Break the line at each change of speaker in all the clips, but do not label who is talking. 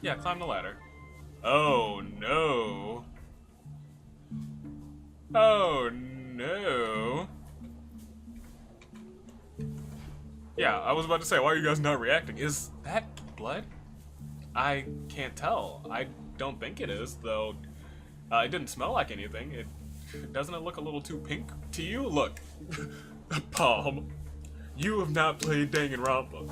Yeah, climb the ladder. Oh no. Oh no. Yeah, I was about to say, why are you guys not reacting? Is that blood? I can't tell. I don't think it is, though. It didn't smell like anything. Doesn't it look a little too pink to you? Look, Paalm, you have not played Danganronpa.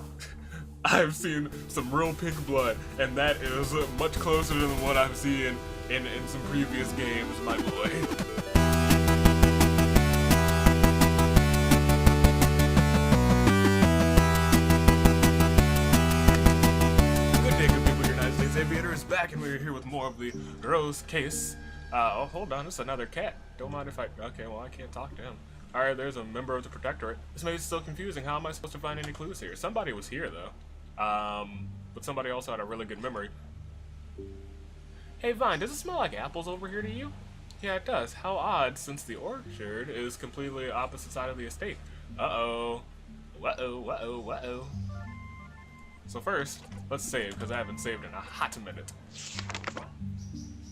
I've seen some real pink blood, and that is much closer than what I've seen in some previous games, my boy. Good day, good people. Your United States Aviator is back, and we're here with more of the Roze case. Oh, hold on, it's another cat. Don't mind if I... Okay, well, I can't talk to him. Alright, there's a member of the Protectorate. This may be still confusing. How am I supposed to find any clues here? Somebody was here, though. But somebody also had a really good memory. Hey, Vine, does it smell like apples over here to you? Yeah, it does. How odd, since the orchard is completely opposite side of the estate. Uh-oh. Uh-oh, uh-oh, uh-oh. So first, let's save, because I haven't saved in a hot minute.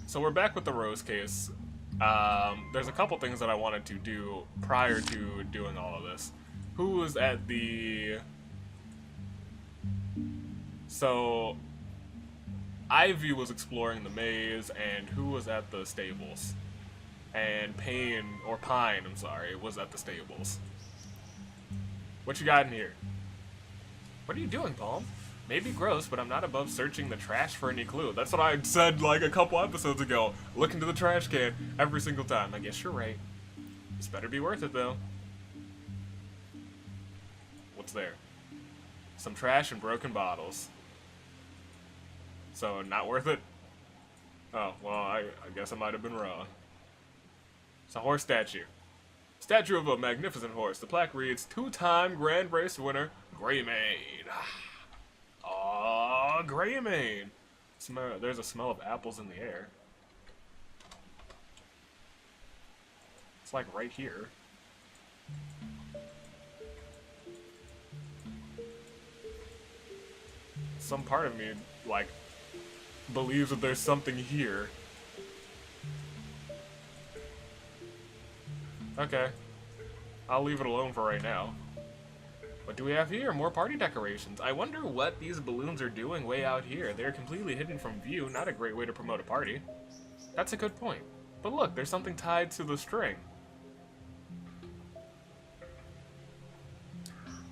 So we're back with the Roze case. There's a couple things that I wanted to do prior to doing all of this. Who was at the... So, Ivy was exploring the maze, and who was at the stables? And Pine, I'm sorry, was at the stables. What you got in here? What are you doing, Paalm? Maybe gross, but I'm not above searching the trash for any clue. That's what I said like a couple episodes ago. Look into the trash can every single time. I guess you're right. This better be worth it, though. What's there? Some trash and broken bottles. So, not worth it? Oh, well, I guess I might have been wrong. It's a horse statue. Statue of a magnificent horse. The plaque reads, two-time Grand Race winner, Greymane. Aww, Greymane. There's a smell of apples in the air. It's like right here. Some part of me, like, believes that there's something here. Okay. I'll leave it alone for right now. What do we have here? More party decorations. I wonder what these balloons are doing way out here. They're completely hidden from view, not a great way to promote a party. That's a good point. But look, there's something tied to the string.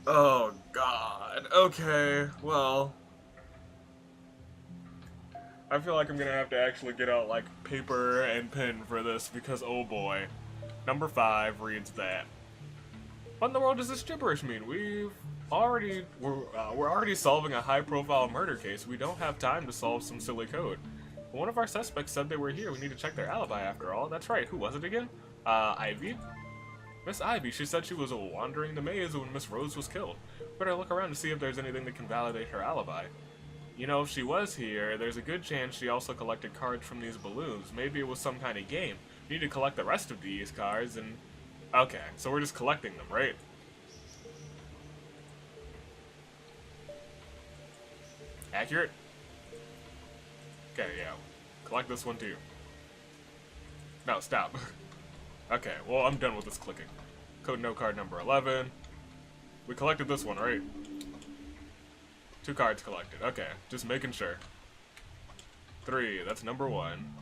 Oh, God. Okay, well... I feel like I'm gonna have to actually get out, like, paper and pen for this, because, oh boy. Number 5 reads that. What in the world does this gibberish mean? We're already solving a high-profile murder case. We don't have time to solve some silly code. One of our suspects said they were here. We need to check their alibi after all. That's right. Who was it again? Ivy? Miss Ivy. She said she was wandering the maze when Miss Roze was killed. Better look around to see if there's anything that can validate her alibi. You know, if she was here, there's a good chance she also collected cards from these balloons. Maybe it was some kind of game. We need to collect the rest of these cards and... Okay, so we're just collecting them, right? Accurate? Okay, yeah. Collect this one too. No, stop. Okay, well, I'm done with this clicking. Code no card number 11. We collected this one, right? 2 cards collected. Okay, just making sure. 3, that's number 1.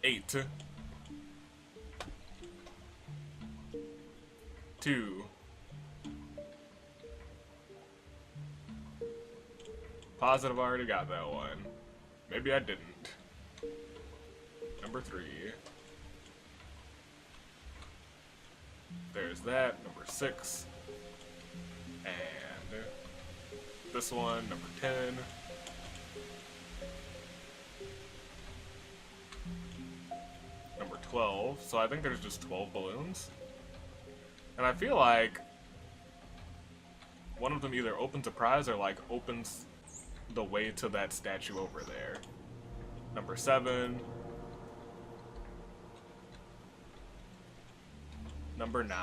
8. 2. Positive, I already got that one. Maybe I didn't. Number 3. There's that. Number 6. And this one, number 10. Number 12. So I think there's just 12 balloons. And I feel like one of them either opens a prize or like opens the way to that statue over there. Number 7. Number 9.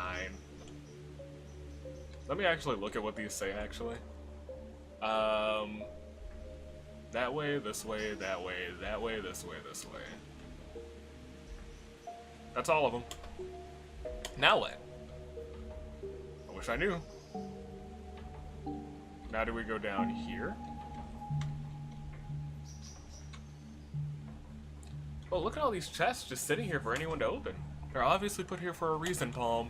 Let me actually look at what these say, actually. That way, this way, that way, that way, this way, this way. That's all of them. Now what? I wish I knew. Now do we go down here? Oh, look at all these chests just sitting here for anyone to open. They're obviously put here for a reason, Paalm.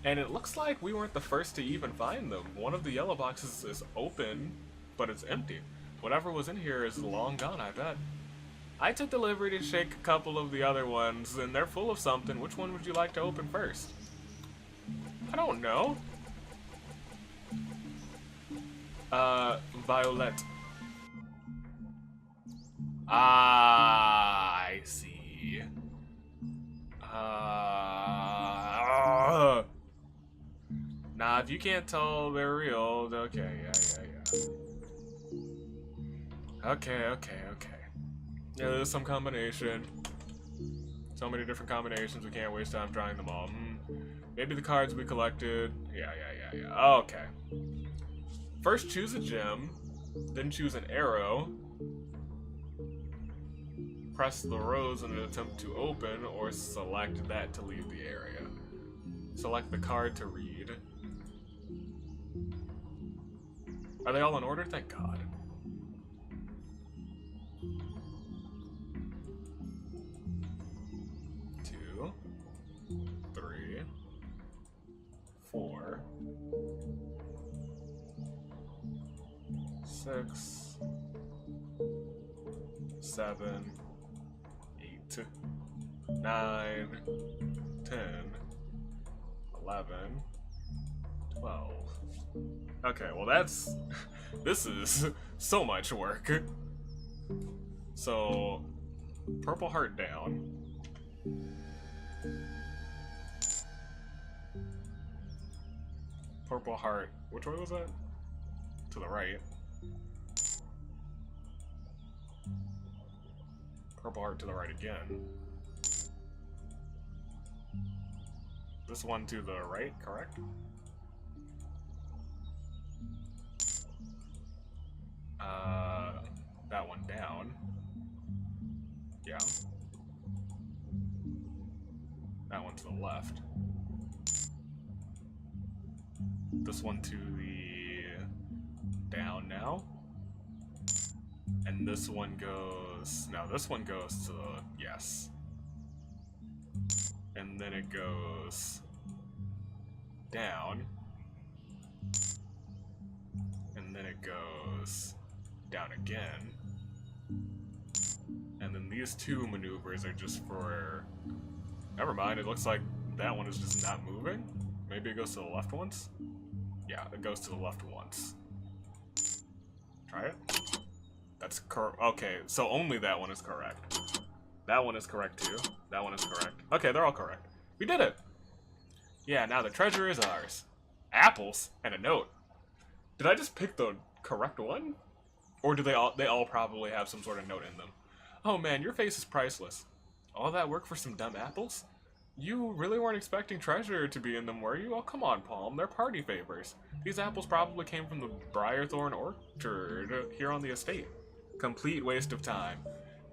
And it looks like we weren't the first to even find them. One of the yellow boxes is open, but it's empty. Whatever was in here is long gone, I bet. I took the liberty to shake a couple of the other ones, and they're full of something. Which one would you like to open first? I don't know. Violet. Ah, I see. Nah, if you can't tell they're real, okay, yeah. Okay. Yeah, there's some combination. So many different combinations, we can't waste time trying them all. Maybe the cards we collected. Yeah. Okay. First choose a gem, then choose an arrow. Press the rose in an attempt to open, or select that to leave the area. Select the card to read. Are they all in order? Thank God. Two, 3, 4, 6, 7, 8, 9, 10, 11, 12. Okay, well that's... this is so much work. So, purple heart down. Purple heart, which way was that? To the right. Purple heart to the right again. This one to the right, correct? That one down. Yeah. That one to the left. This one to the down now. And this one goes... no, this one goes to the... yes. And then it goes... down. And then it goes... down again. And then these two maneuvers are just for... never mind, it looks like that one is just not moving. Maybe it goes to the left once? Yeah, it goes to the left once. Try it. That's correct. Okay, so only that one is correct. That one is correct too. That one is correct. Okay, they're all correct. We did it! Yeah, now the treasure is ours. Apples and a note. Did I just pick the correct one? Or do they all probably have some sort of note in them? Oh man, your face is priceless. All that work for some dumb apples? You really weren't expecting treasure to be in them, were you? Oh, come on, Paalm. They're party favors. These apples probably came from the Briarthorn Orchard here on the estate. Complete waste of time.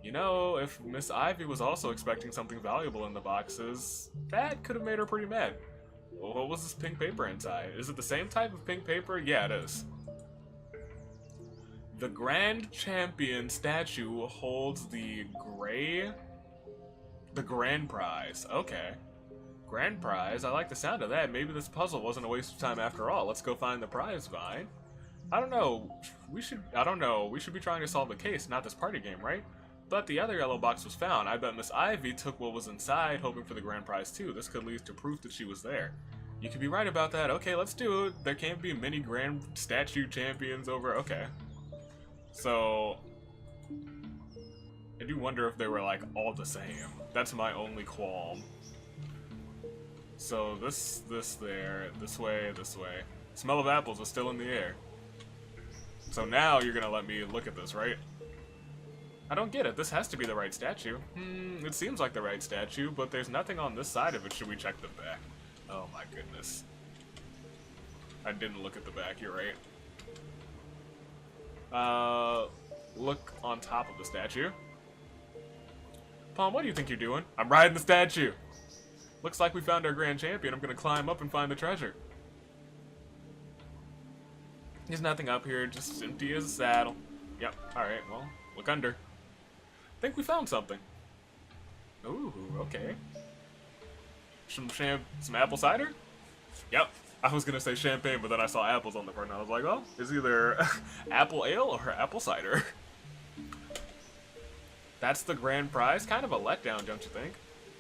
You know, if Miss Ivy was also expecting something valuable in the boxes, that could have made her pretty mad. Well, what was this pink paper inside? Is it the same type of pink paper? Yeah, it is. The Grand Champion statue holds the grand prize. Okay. Grand prize? I like the sound of that. Maybe this puzzle wasn't a waste of time after all. Let's go find the prize vine. I don't know. We should be trying to solve the case, not this party game, right? But the other yellow box was found. I bet Miss Ivy took what was inside, hoping for the grand prize too. This could lead to proof that she was there. You could be right about that. Okay, let's do it. There can't be many grand statue champions over... okay. So... I do wonder if they were, like, all the same. That's my only qualm. So, this there, this way. Smell of apples is still in the air. So now you're gonna let me look at this, right? I don't get it. This has to be the right statue. It seems like the right statue, but there's nothing on this side of it. Should we check the back? Oh my goodness. I didn't look at the back, you're right. Look on top of the statue. Paalm, what do you think you're doing? I'm riding the statue. Looks like we found our grand champion. I'm gonna climb up and find the treasure. There's nothing up here, just empty as a saddle. Yep, alright, well, look under. I think we found something. Ooh, okay. Some apple cider? Yep, I was gonna say champagne, but then I saw apples on the front and I was like, oh, it's either apple ale or apple cider. That's the grand prize? Kind of a letdown, don't you think?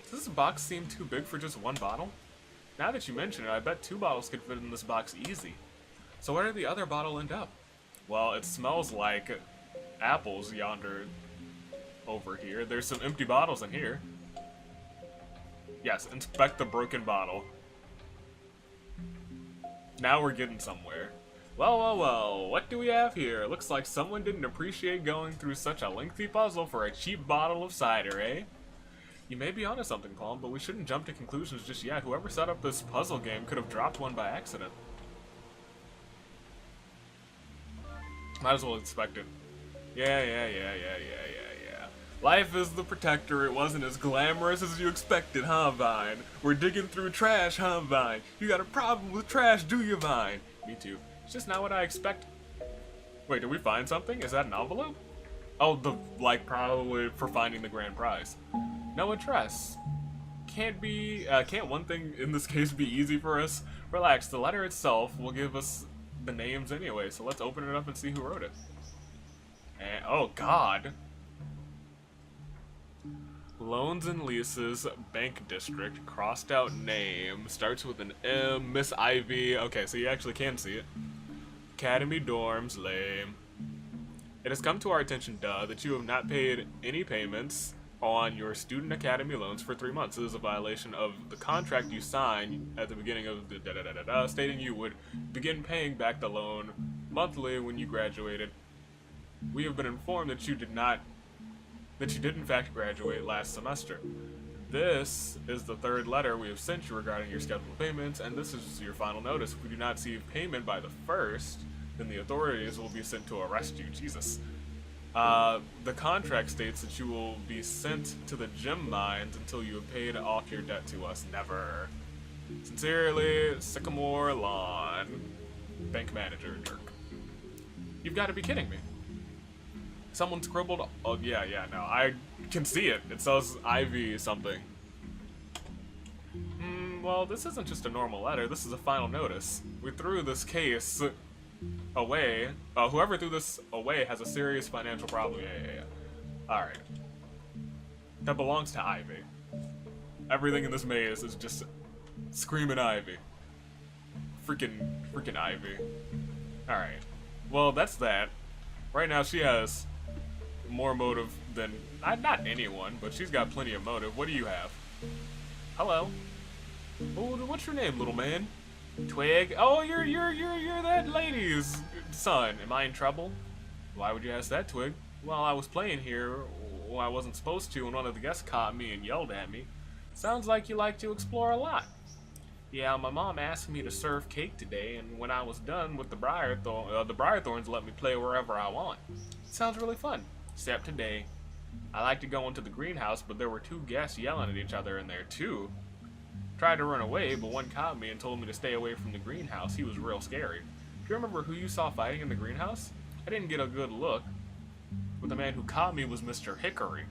Does this box seem too big for just one bottle? Now that you mention it, I bet 2 bottles could fit in this box easy. So where did the other bottle end up? Well, it smells like apples yonder over here. There's some empty bottles in here. Yes, inspect the broken bottle. Now we're getting somewhere. Well, well, well, what do we have here? Looks like someone didn't appreciate going through such a lengthy puzzle for a cheap bottle of cider, eh? You may be onto something, Paalm, but we shouldn't jump to conclusions just yet. Whoever set up this puzzle game could have dropped one by accident. Might as well inspect it. Yeah. Life is the protector. It wasn't as glamorous as you expected, huh, Vine? We're digging through trash, huh, Vine? You got a problem with trash, do you, Vine? Me too. It's just not what I expect. Wait, did we find something? Is that an envelope? Oh, probably for finding the grand prize. No address. Can't one thing in this case be easy for us? Relax, the letter itself will give us the names anyway, so let's open it up and see who wrote it. And, oh god. Loans and Leases, Bank District, crossed out name, starts with an M, Miss Ivy. Okay, so you actually can see it. Academy dorms, lame. It has come to our attention, that you have not paid any payments on your student academy loans for 3 months. This is a violation of the contract you signed at the beginning of the stating you would begin paying back the loan monthly when you graduated. We have been informed that you did in fact graduate last semester. This is the 3rd letter we have sent you regarding your scheduled payments, and this is your final notice. If we do not see payment by the 1st, then the authorities will be sent to arrest you. Jesus. The contract states that you will be sent to the gem mines until you have paid off your debt to us. Never. Sincerely, Sycamore Lawn. Bank manager, Dirk. You've got to be kidding me. Someone scribbled. Oh, yeah, no. I can see it. It says Ivy something. Well, this isn't just a normal letter. This is a final notice. We threw this case away. Whoever threw this away has a serious financial problem. Yeah. Alright. That belongs to Ivy. Everything in this maze is just screaming Ivy. Freaking Ivy. Alright. Well, that's that. Right now she has more motive than not anyone, but she's got plenty of motive. What do you have? Hello. Oh, what's your name, little man? Twig. Oh, you're that lady's son. Am I in trouble? Why would you ask that, Twig? Well, I was playing here when I wasn't supposed to, and one of the guests caught me and yelled at me. Sounds like you like to explore a lot. Yeah, my mom asked me to serve cake today, and when I was done with the Briarthorns let me play wherever I want. Sounds really fun. Except today. I like to go into the greenhouse, but there were 2 guests yelling at each other in there, too. Tried to run away, but one caught me and told me to stay away from the greenhouse. He was real scary. Do you remember who you saw fighting in the greenhouse? I didn't get a good look, but the man who caught me was Mr. Hickory.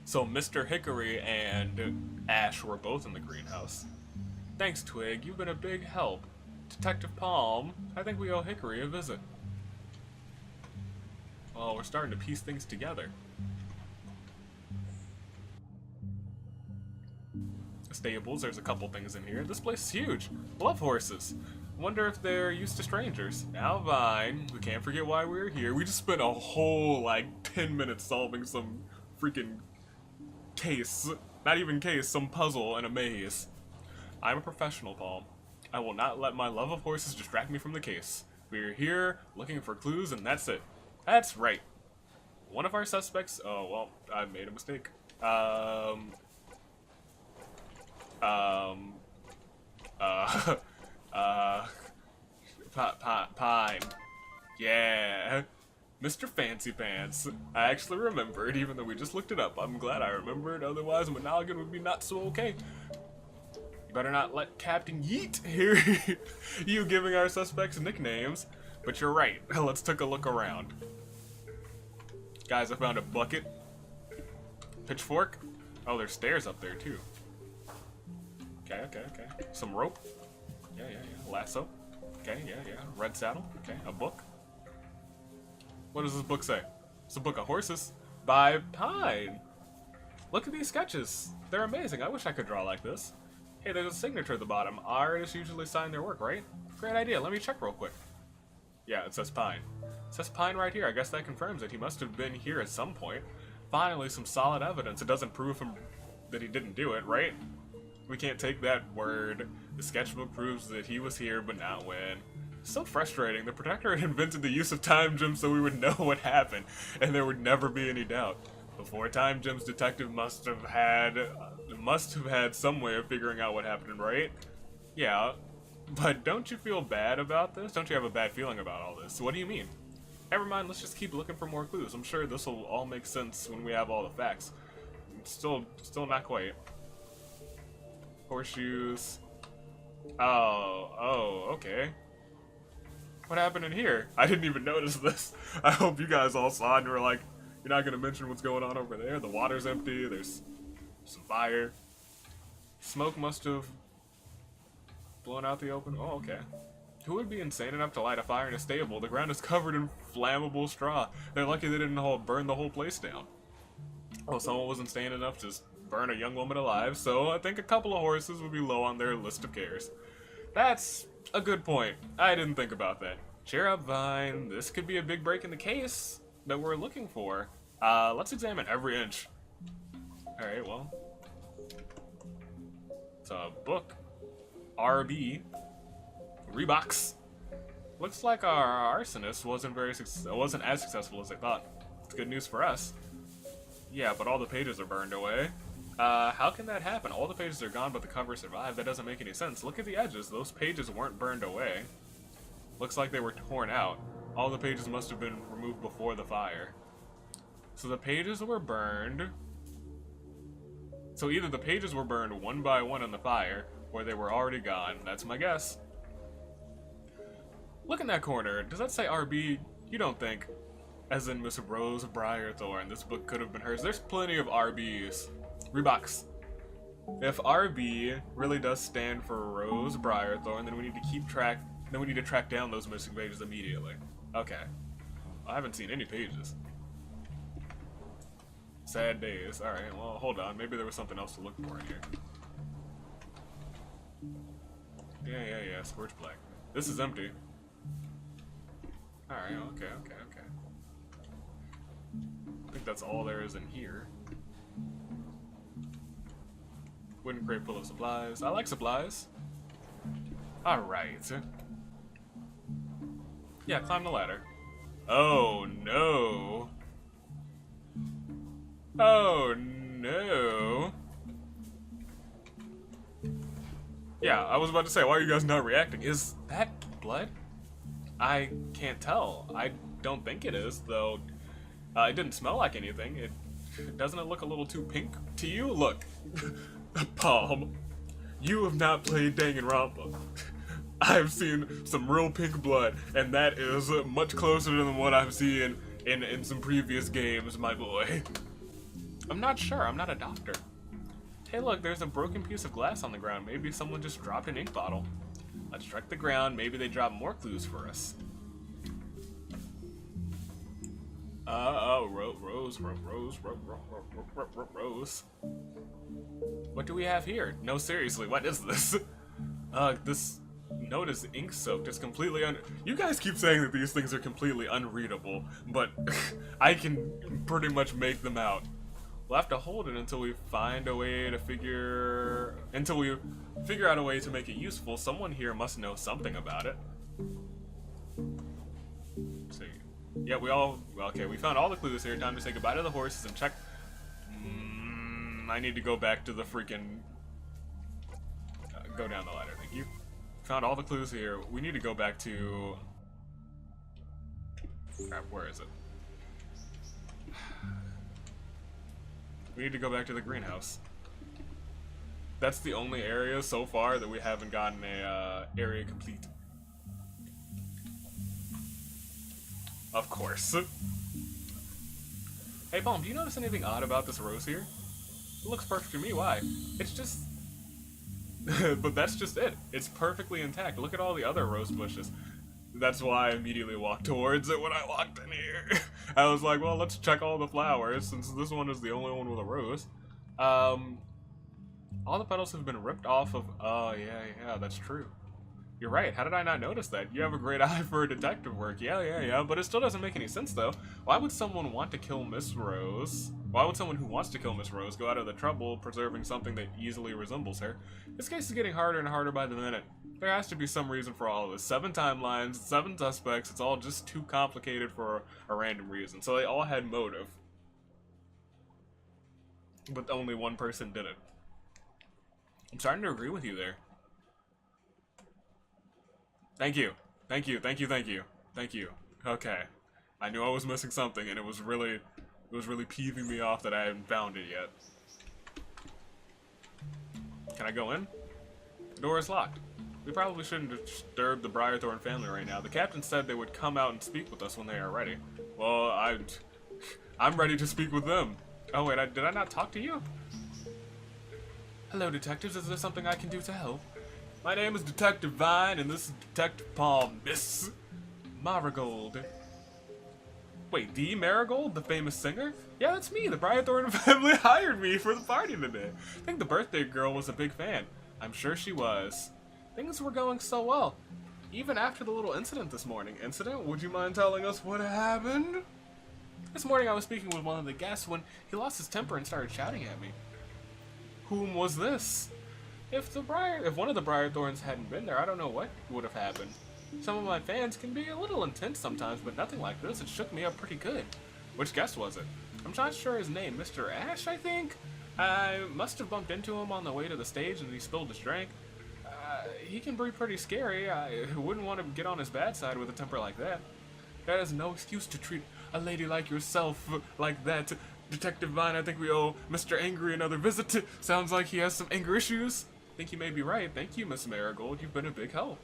So Mr. Hickory and Ash were both in the greenhouse. Thanks, Twig. You've been a big help. Detective Paalm, I think we owe Hickory a visit. Well, we're starting to piece things together. Stables, there's a couple things in here. This place is huge. Love horses. Wonder if they're used to strangers. Now, Vine, we can't forget why we're here. We just spent a whole, 10 minutes solving some freaking case. Not even case, some puzzle in a maze. I'm a professional, Paalm. I will not let my love of horses distract me from the case. We're here looking for clues, and that's it. That's right. One of our suspects... Oh, well, I made a mistake. Pine. Yeah. Mr. Fancy Pants. I actually remembered, even though we just looked it up. I'm glad I remembered, otherwise Monogam would be not so okay. You better not let Captain Yeet hear you giving our suspects nicknames. But you're right. Let's take a look around. Guys, I found a bucket. Pitchfork. Oh, there's stairs up there, too. Okay. Some rope. Yeah. Lasso. Okay, yeah. Red saddle. Okay, a book. What does this book say? It's a book of horses by Pine. Look at these sketches. They're amazing. I wish I could draw like this. Hey, there's a signature at the bottom. Artists usually sign their work, right? Great idea. Let me check real quick. Yeah, it says Pine. It says Pine right here. I guess that confirms it. He must have been here at some point. Finally, some solid evidence. It doesn't prove him that he didn't do it, right? We can't take that word. The sketchbook proves that he was here, but not when. So frustrating. The Protector had invented the use of time gems so we would know what happened, and there would never be any doubt. Before time gems, detective must have had some way of figuring out what happened, right? Yeah, but don't you feel bad about this? Don't you have a bad feeling about all this? What do you mean? Never mind, let's just keep looking for more clues. I'm sure this will all make sense when we have all the facts. Still not quite. Horseshoes. Oh, okay. What happened in here? I didn't even notice this. I hope you guys all saw it and were like, you're not gonna mention what's going on over there. The water's empty, there's some fire. Smoke must have blown out the open. Oh, okay. Who would be insane enough to light a fire in a stable? The ground is covered in flammable straw. They're lucky they didn't burn the whole place down. Oh, someone wasn't sane enough to burn a young woman alive, so I think a couple of horses would be low on their list of cares. That's a good point. I didn't think about that. Cheer up, Vine. This could be a big break in the case that we're looking for. Let's examine every inch. Alright, well. It's a book. RB. Reeboks. Looks like our arsonist wasn't as successful as I thought. It's good news for us. Yeah, but all the pages are burned away. How can that happen? All the pages are gone, but the cover survived. That doesn't make any sense. Look at the edges. Those pages weren't burned away. Looks like they were torn out. All the pages must have been removed before the fire. So the pages were burned. So either the pages were burned one by one in the fire, or they were already gone. That's my guess. Look in that corner. Does that say RB? You don't think. As in Miss Rose Briarthorn. This book could have been hers. There's plenty of RBs. Reeboks. If RB really does stand for Rose Briarthorn, then we need to keep track. Then we need to track down those missing pages immediately. Okay. I haven't seen any pages. Sad days. Alright, well, hold on. Maybe there was something else to look for in here. Yeah. Scorch Black. This is empty. Alright, okay. I think that's all there is in here. Wooden crate full of supplies. I like supplies. Alright. Yeah, climb the ladder. Oh no. Oh no. Yeah, I was about to say, why are you guys not reacting? Is that blood? I can't tell. I don't think it is, though. It didn't smell like anything. Doesn't it look a little too pink to you? Look. Paalm, you have not played Danganronpa. I've seen some real pink blood, and that is much closer than what I've seen in some previous games, my boy. I'm not sure. I'm not a doctor. Hey, look, there's a broken piece of glass on the ground. Maybe someone just dropped an ink bottle. Let's check the ground. Maybe they dropped more clues for us. Roze. What do we have here? No, seriously, what is this? This note is ink soaked. It's completely You guys keep saying that these things are completely unreadable, but I can pretty much make them out. We'll have to hold it until we find a way to figure out a way to make it useful. Someone here must know something about it. Let's see. Yeah, we found all the clues here. Time to say goodbye to the horses and check. I need to go back to the freaking... go down the ladder, thank you. Found all the clues here. We need to go back to... Crap, where is it? We need to go back to the greenhouse. That's the only area so far that we haven't gotten a area complete. Of course. Hey, Paalm, do you notice anything odd about this rose here? It looks perfect to me. Why? It's just... But that's just it. It's perfectly intact. Look at all the other rose bushes. That's why I immediately walked towards it when I walked in here. I was like, well, let's check all the flowers, since this one is the only one with a rose. All the petals have been ripped off of... Oh, yeah, that's true. You're right, how did I not notice that? You have a great eye for detective work. Yeah, but it still doesn't make any sense, though. Why would someone want to kill Miss Roze? Why would someone who wants to kill Miss Roze go out of the trouble preserving something that easily resembles her? This case is getting harder and harder by the minute. There has to be some reason for all of this. 7 timelines, 7 suspects, it's all just too complicated for a random reason. So they all had motive. But only one person did it. I'm starting to agree with you there. Thank you. Okay. I knew I was missing something, and it was really peeving me off that I hadn't found it yet. Can I go in? The door is locked. We probably shouldn't disturb the Briarthorn family right now. The captain said they would come out and speak with us when they are ready. Well, I'm ready to speak with them. Oh wait, did I not talk to you? Hello, detectives. Is there something I can do to help? My name is Detective Vine, and this is Detective Paalm, Miss Marigold. Wait, the Marigold, the famous singer? Yeah, that's me. The Briarthorn family hired me for the party today. I think the birthday girl was a big fan. I'm sure she was. Things were going so well. Even after the little incident this morning. Incident? Would you mind telling us what happened? This morning I was speaking with one of the guests when he lost his temper and started shouting at me. Whom was this? If one of the Briarthorns hadn't been there, I don't know what would have happened. Some of my fans can be a little intense sometimes, but nothing like this. It shook me up pretty good. Which guest was it? I'm not sure his name. Mr. Ash, I think? I must have bumped into him on the way to the stage and he spilled his drink. He can be pretty scary. I wouldn't want to get on his bad side with a temper like that. That is no excuse to treat a lady like yourself like that. Detective Vine, I think we owe Mr. Angry another visit. Sounds like he has some anger issues. I think you may be right. Thank you, Miss Marigold. You've been a big help.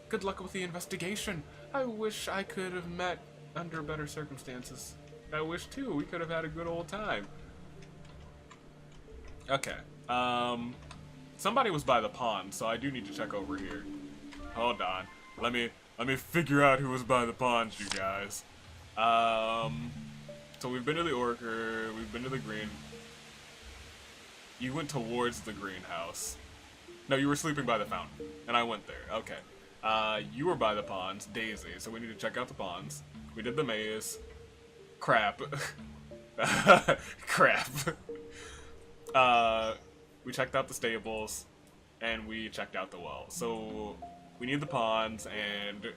Good luck with the investigation. I wish I could have met under better circumstances. I wish, too, we could have had a good old time. Okay. Somebody was by the pond, so I do need to check over here. Hold on. Let me figure out who was by the pond, you guys. So we've been to the Orchard, we've been to the green. You went towards the greenhouse. No, you were sleeping by the fountain, and I went there. Okay. You were by the ponds, Daisy, so we need to check out the ponds. We did the maze. Crap. Crap. We checked out the stables, and we checked out the well. So, we need the ponds, and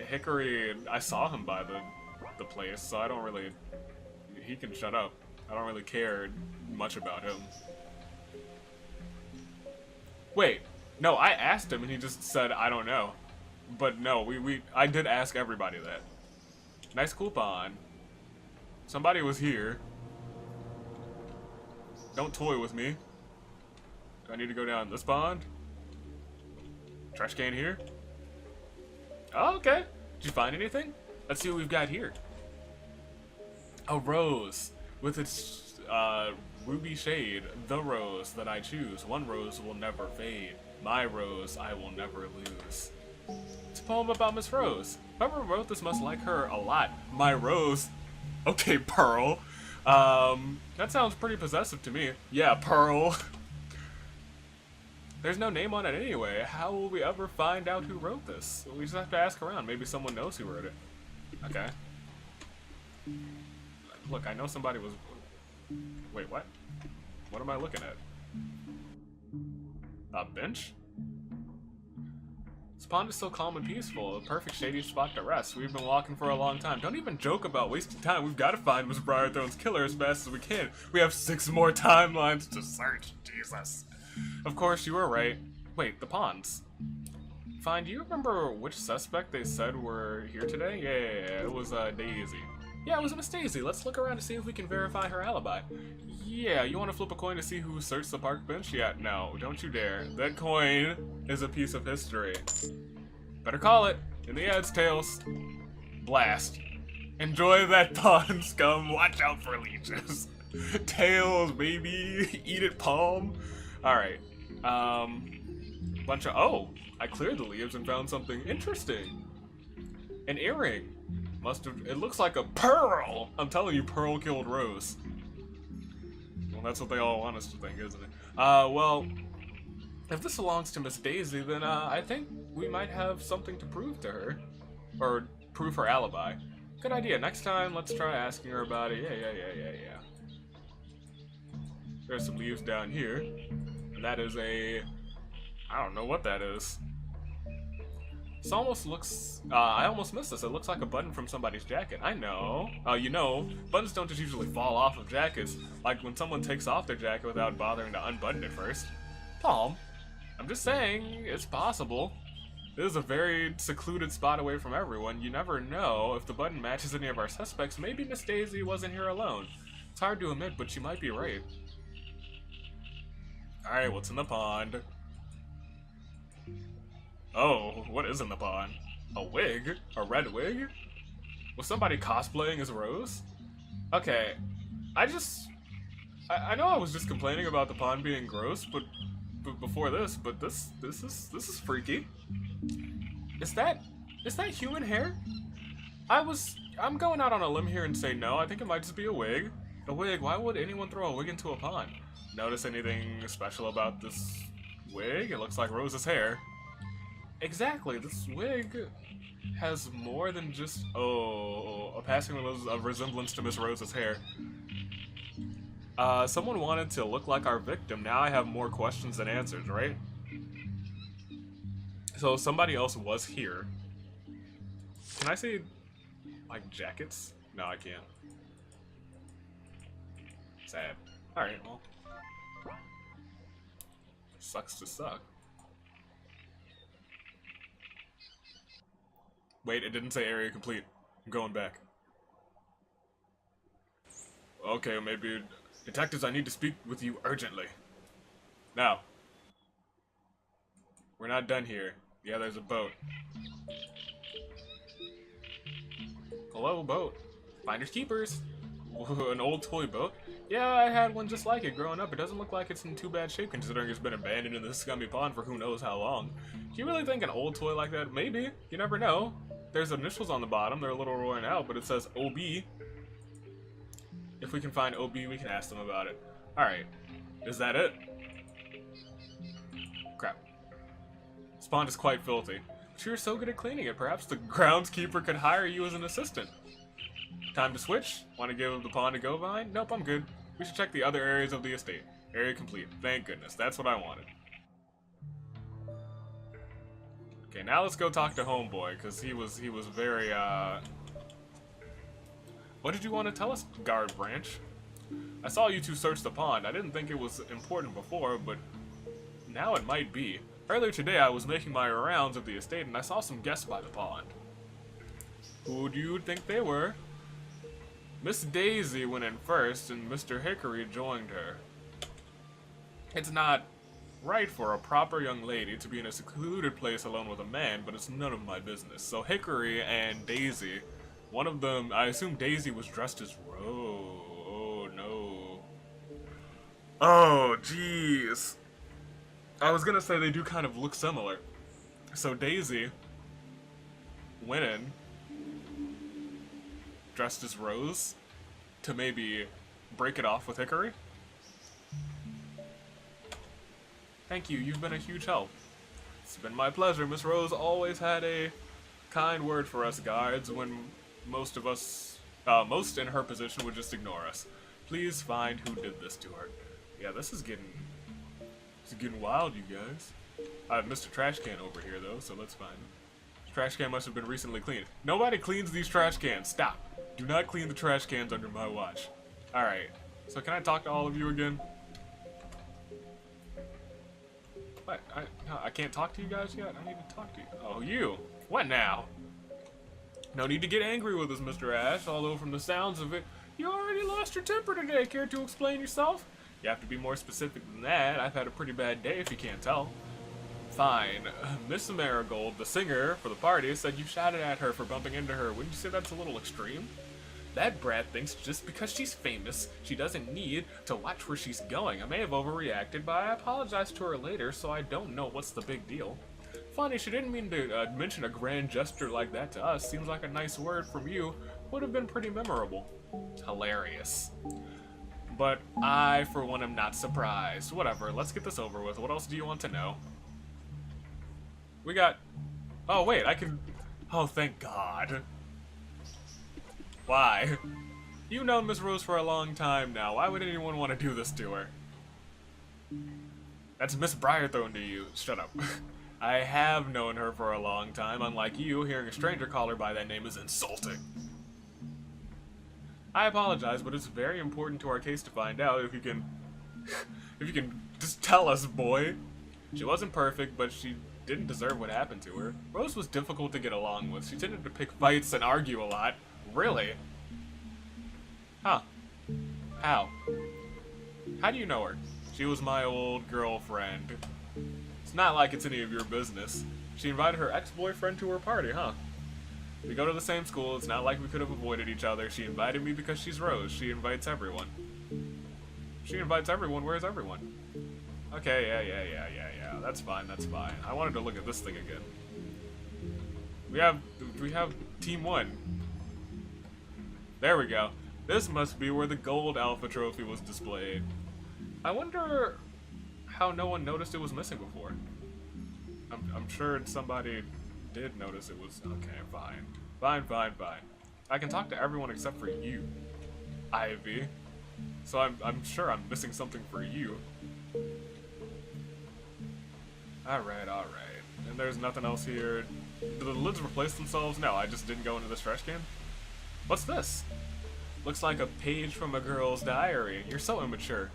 Hickory, I saw him by the place, so I don't really... He can shut up. I don't really care much about him. Wait, no, I asked him, and he just said, I don't know. But no, I did ask everybody that. Nice cool pond. Somebody was here. Don't toy with me. Do I need to go down this pond? Trash can here? Oh, okay. Did you find anything? Let's see what we've got here. A rose with its ruby shade. The rose that I choose. One rose will never fade. My rose I will never lose. It's a poem about Miss Roze. Whoever wrote this must like her a lot. My rose. Okay, Pearl. That sounds pretty possessive to me. Yeah, Pearl. There's no name on it anyway. How will we ever find out who wrote this? We just have to ask around. Maybe someone knows who wrote it. Okay. Look, I know somebody was... Wait, what? What am I looking at? A bench? This pond is so calm and peaceful. A perfect shady spot to rest. We've been walking for a long time. Don't even joke about wasting time. We've got to find Miss Briarthorn's killer as fast as we can. We have 6 more timelines to search. Jesus. Of course, you were right. Wait, the ponds. Fine, do you remember which suspect they said were here today? Yeah, it was Daisy. Yeah, it was Miss Daisy. Let's look around to see if we can verify her alibi. Yeah, you want to flip a coin to see who searched the park bench? Yeah, no, don't you dare. That coin is a piece of history. Better call it. In the ads, Tails. Blast. Enjoy that pond, scum. Watch out for leeches. Tails, baby. Eat it, Paalm. Alright. Bunch of... Oh! I cleared the leaves and found something interesting. An earring. Must have... It looks like a pearl! I'm telling you, Pearl killed Roze. Well, that's what they all want us to think, isn't it? Well... If this belongs to Miss Daisy, then, I think we might have something to prove to her. Or prove her alibi. Good idea. Next time, let's try asking her about it. Yeah. There's some leaves down here. And that is a... I don't know what that is. This almost looks... I almost missed this. It looks like a button from somebody's jacket. I know. You know, buttons don't just usually fall off of jackets. Like when someone takes off their jacket without bothering to unbutton it first. Paalm, I'm just saying, it's possible. This is a very secluded spot away from everyone. You never know if the button matches any of our suspects. Maybe Miss Daisy wasn't here alone. It's hard to admit, but she might be right. Alright, what's in the pond? Oh, what is in the pond? A wig? A red wig? Was somebody cosplaying as Roze? Okay, I know I was just complaining about the pond being gross, but before this, but this is freaky. Is that human hair? I'm going out on a limb here and say no. I think it might just be a wig. A wig? Why would anyone throw a wig into a pond? Notice anything special about this wig? It looks like Roze's hair. Exactly, this wig has more than just, a passing of resemblance to Miss Roze's hair. Someone wanted to look like our victim. Now I have more questions than answers, right? So somebody else was here. Can I say, like, jackets? No, I can't. Sad. Alright, well. Sucks to suck. Wait, it didn't say area complete. I'm going back. Okay, maybe... Detectives, I need to speak with you urgently. Now. We're not done here. Yeah, there's a boat. Hello, boat. Finders keepers. An old toy boat? Yeah, I had one just like it growing up. It doesn't look like it's in too bad shape considering it's been abandoned in this scummy pond for who knows how long. Do you really think an old toy like that? Maybe. You never know. There's initials on the bottom. They're a little worn out, but it says OB. If we can find OB, we can ask them about it. Alright. Is that it? Crap. This pond is quite filthy. But you're so good at cleaning it. Perhaps the groundskeeper could hire you as an assistant. Time to switch? Want to give the pond a go, Vine? Nope, I'm good. We should check the other areas of the estate. Area complete. Thank goodness. That's what I wanted. Okay, now let's go talk to Homeboy, because he was very, What did you want to tell us, Guard Branch? I saw you two search the pond. I didn't think it was important before, but now it might be. Earlier today, I was making my rounds of the estate, and I saw some guests by the pond. Who do you think they were? Miss Daisy went in first, and Mr. Hickory joined her. It's not right for a proper young lady to be in a secluded place alone with a man, but it's none of my business. So Hickory and Daisy, one of them, I assume Daisy was dressed as Roze. Oh no. Oh jeez. I was gonna say they do kind of look similar. So Daisy went in dressed as Roze to maybe break it off with Hickory. Thank you, you've been a huge help. It's been my pleasure. Miss Roze always had a kind word for us guards when most of us, most in her position would just ignore us. Please find who did this to her. Yeah, this is getting wild, you guys. I have Mr. Trash Can over here though, so let's find him. This trash can must have been recently cleaned. Nobody cleans these trash cans. Stop. Do not clean the trash cans under my watch. Alright, so can I talk to all of you again? What? No, I can't talk to you guys yet? I need to talk to you. Oh, you. What now? No need to get angry with us, Mr. Ash, although from the sounds of it, you already lost your temper today. Care to explain yourself? You have to be more specific than that. I've had a pretty bad day if you can't tell. Fine. Miss Marigold, the singer for the party, said you shouted at her for bumping into her. Wouldn't you say that's a little extreme? That brat thinks just because she's famous, she doesn't need to watch where she's going. I may have overreacted, but I apologized to her later, so I don't know what's the big deal. Funny, she didn't mean to mention a grand gesture like that to us. Seems like a nice word from you would have been pretty memorable. Hilarious. But I, for one, am not surprised. Whatever, let's get this over with. What else do you want to know? We got... Oh, wait, I can... Oh, thank God. Why? You've known Miss Roze for a long time now. Why would anyone want to do this to her? That's Miss Briarthorn to you. Shut up. I have known her for a long time. Unlike you, hearing a stranger call her by that name is insulting. I apologize, but it's very important to our case to find out if you can... if you can just tell us, boy. She wasn't perfect, but she didn't deserve what happened to her. Roze was difficult to get along with. She tended to pick fights and argue a lot. Really? Huh. How? How do you know her? She was my old girlfriend. It's not like it's any of your business. She invited her ex-boyfriend to her party, huh? We go to the same school. It's not like we could have avoided each other. She invited me because she's Roze. She invites everyone. She invites everyone. Where's everyone? Okay, yeah. That's fine, that's fine. I wanted to look at this thing again. We have Team 1. There we go. This must be where the gold alpha trophy was displayed. I wonder how no one noticed it was missing before. I'm sure somebody did notice it was... Okay, fine. Fine. I can talk to everyone except for you, Ivy. So I'm sure I'm missing something for you. Alright. And there's nothing else here. Did the lids replace themselves? No, I just didn't go into this trash can. What's this? Looks like a page from a girl's diary. You're so immature.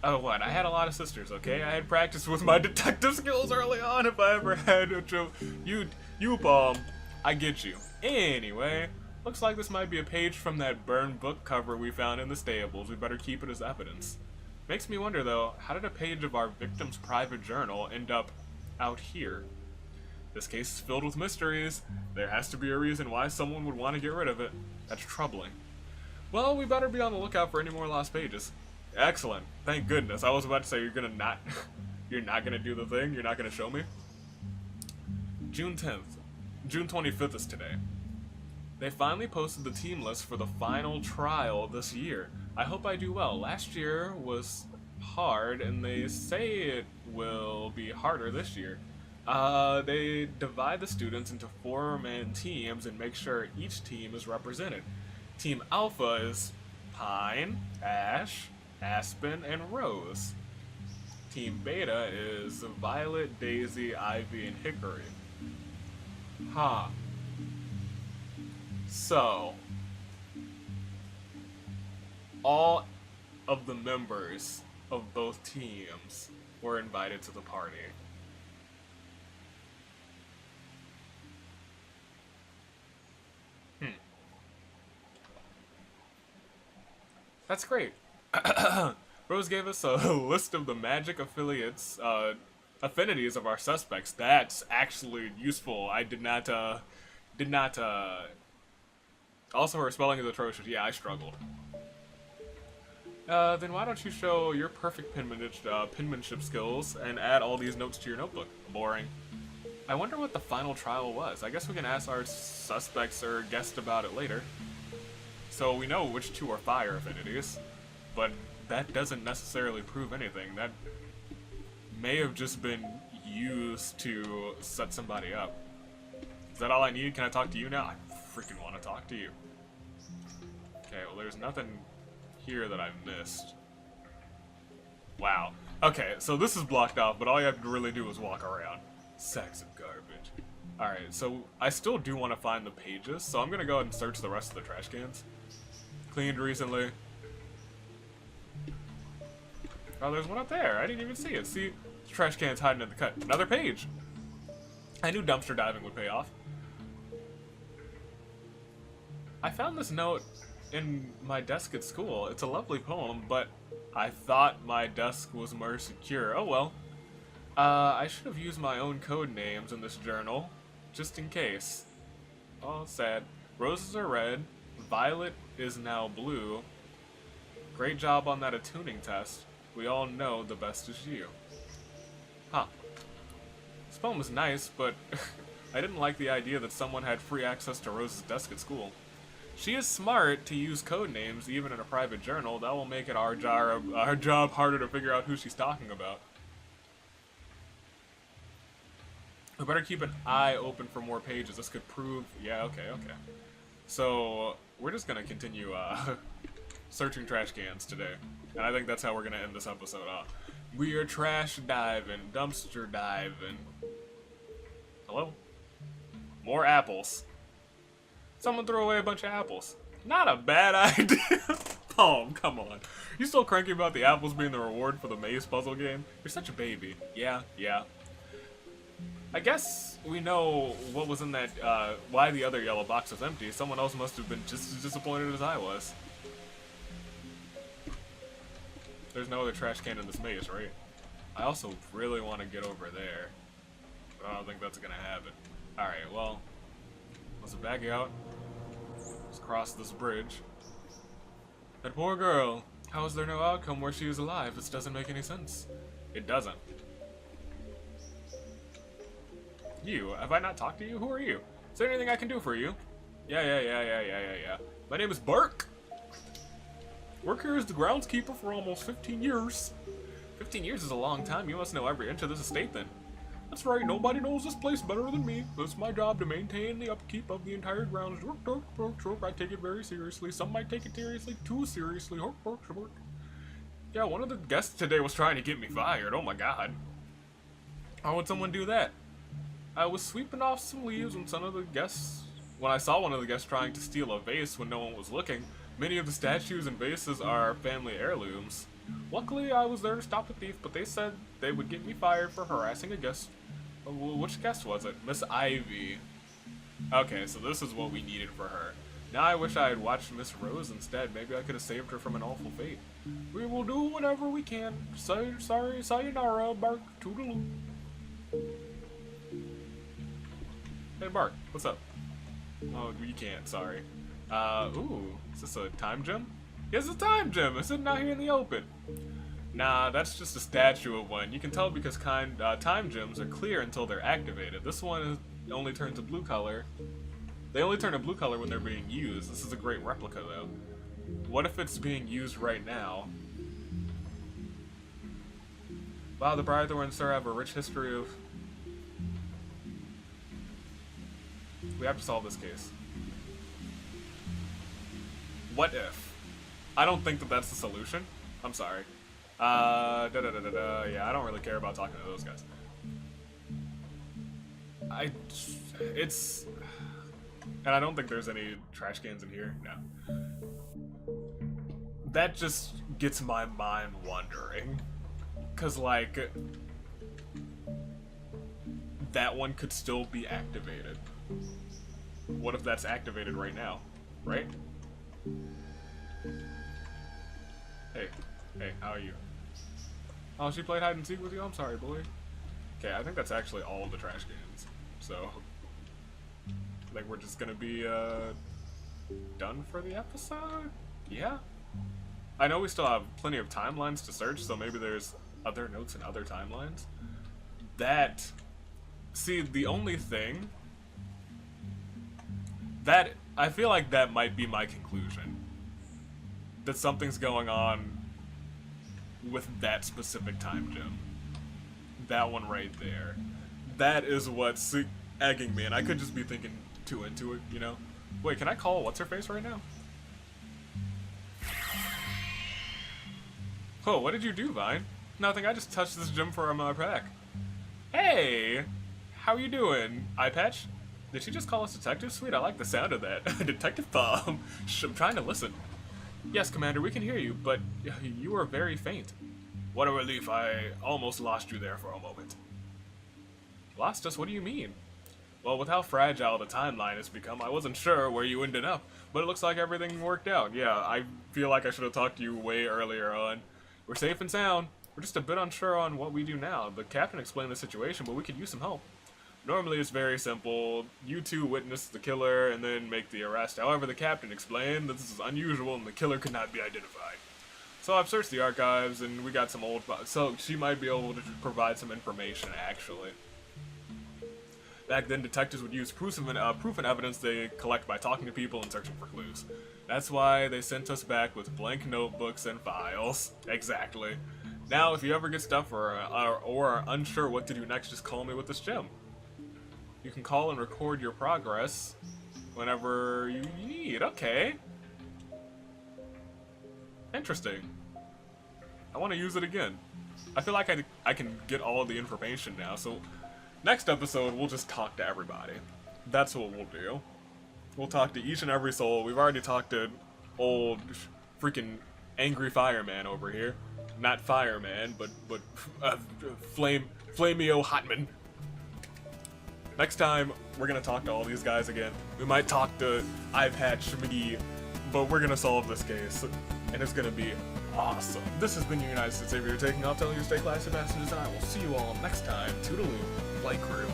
Oh, what? I had a lot of sisters, okay? I had practice with my detective skills early on if I ever had a joke. You, Paalm. I get you. Anyway, looks like this might be a page from that burned book cover we found in the stables. We better keep it as evidence. Makes me wonder, though, how did a page of our victim's private journal end up out here? This case is filled with mysteries. There has to be a reason why someone would want to get rid of it. That's troubling. Well, we better be on the lookout for any more lost pages. Excellent. Thank goodness. I was about to say you're gonna not... you're not gonna do the thing? You're not gonna show me? June 10th. June 25th is today. They finally posted the team list for the final trial this year. I hope I do well. Last year was hard, and they say it will be harder this year. They divide the students into 4-man teams and make sure each team is represented. Team Alpha is Pine, Ash, Aspen, and Roze. Team Beta is Violet, Daisy, Ivy, and Hickory. Huh. So, all of the members of both teams were invited to the party. That's great. Roze gave us a list of the magic affiliates, affinities of our suspects. That's actually useful. I did not, also her spelling is atrocious. Yeah, I struggled. Then why don't you show your perfect penmanship skills and add all these notes to your notebook? Boring. I wonder what the final trial was. I guess we can ask our suspects or guest about it later. So we know which two are fire affinities, but that doesn't necessarily prove anything. That may have just been used to set somebody up. Is that all I need? Can I talk to you now? I freaking want to talk to you. Okay, well there's nothing here that I missed. Wow. Okay, so this is blocked off, but all you have to really do is walk around. Sacks of garbage. Alright, so I still do want to find the pages, so I'm going to go ahead and search the rest of the trash cans. Cleaned recently. Oh, there's one up there. I didn't even see it. See, Trash cans hiding in the cut. Another page. I knew dumpster diving would pay off. I found this note in my desk at school. It's a lovely poem, but I thought my desk was more secure. Oh well. I should have used my own code names in this journal, just in case. Oh, sad. Roses are red. Violet is now blue. Great job on that attuning test. We all know the best is you. Huh. This poem was nice, but I didn't like the idea that someone had free access to Rose's desk at school. She is smart to use code names even in a private journal. That will make it our job harder to figure out who she's talking about. We better keep an eye open for more pages. This could prove... Yeah, okay. So, we're just gonna continue searching trash cans today. And I think that's how we're gonna end this episode off. We are trash diving, dumpster diving. Hello? More apples. Someone threw away a bunch of apples. Not a bad idea. Paalm, come on. You still cranky about the apples being the reward for the maze puzzle game? You're such a baby. Yeah. I guess we know what was in that, why the other yellow box was empty. Someone else must have been just as disappointed as I was. There's no other trash can in this maze, right? I also really want to get over there. But I don't think that's gonna happen. Alright, well, let's back out. Let's cross this bridge. That poor girl. How is there no outcome where she is alive? This doesn't make any sense. It doesn't. You? Have I not talked to you? Who are you? Is there anything I can do for you? Yeah. My name is Bark. Work here as the groundskeeper for almost 15 years. 15 years is a long time. You must know every inch of this estate then. That's right, nobody knows this place better than me. It's my job to maintain the upkeep of the entire grounds. I take it very seriously. Some might take it seriously, too seriously. Yeah, one of the guests today was trying to get me fired. Oh my god. How would someone do that? I was sweeping off some leaves when I saw one of the guests trying to steal a vase when no one was looking. Many of the statues and vases are family heirlooms. Luckily, I was there to stop the thief, but they said they would get me fired for harassing a guest. Which guest was it? Miss Ivy. Okay, so this is what we needed for her. Now I wish I had watched Miss Roze instead. Maybe I could have saved her from an awful fate. We will do whatever we can. Sorry, sayonara, Bark, toodaloo. Hey, Bark, what's up? Oh, you can't, sorry. Ooh, is this a time gem? It's a time gem! It's sitting out here in the open. Nah, that's just a statue of one. You can tell because time gems are clear until they're activated. This one only turns a blue color. They only turn a blue color when they're being used. This is a great replica, though. What if it's being used right now? Wow, the Brythorns, sir, have a rich history of... We have to solve this case. What if? I don't think that that's the solution. I'm sorry. Yeah, I don't really care about talking to those guys. And I don't think there's any trash cans in here. No. That just gets my mind wandering. Cause like, that one could still be activated. What if that's activated right now? Right? Hey, how are you? Oh, she played hide and seek with you? I'm sorry, boy. Okay, I think that's actually all of the trash cans. So, I think we're just gonna be, done for the episode? Yeah? I know we still have plenty of timelines to search, so maybe there's other notes in other timelines. See, the only thing... I feel like that might be my conclusion. That something's going on with that specific time gem. That one right there. That is what's egging me, and I could just be thinking too into it, you know? Wait, can I call what's-her-face right now? Oh, what did you do, Vine? Nothing, I just touched this gem for my pack. Hey! How you doing, Eyepatch? Did she just call us detective? Sweet, I like the sound of that. Detective Paalm. Shh, I'm trying to listen. Yes, Commander, we can hear you, but you are very faint. What a relief, I almost lost you there for a moment. Lost us? What do you mean? Well, with how fragile the timeline has become, I wasn't sure where you ended up, but it looks like everything worked out. Yeah, I feel like I should have talked to you way earlier on. We're safe and sound. We're just a bit unsure on what we do now. The captain explained the situation, but we could use some help. Normally it's very simple. You two witness the killer and then make the arrest. However, the captain explained that this is unusual and the killer could not be identified. So I've searched the archives and we got some old... So she might be able to provide some information, actually. Back then, detectives would use proof and evidence they collect by talking to people and searching for clues. That's why they sent us back with blank notebooks and files. Exactly. Now, if you ever get stuff or are unsure what to do next, just call me with this gem. You can call and record your progress whenever you need. Okay. Interesting. I want to use it again. I feel like I can get all the information now, so... Next episode, we'll just talk to everybody. That's what we'll do. We'll talk to each and every soul. We've already talked to old freaking angry fireman over here. Not fireman, but Flameo Hotman. Next time, we're gonna talk to all these guys again. We might talk to I've had Shmiggy, but we're gonna solve this case, and it's gonna be awesome. This has been your United States Savior taking off, telling you to stay classy, masters, and I will see you all next time. Toodaloo. Play crew.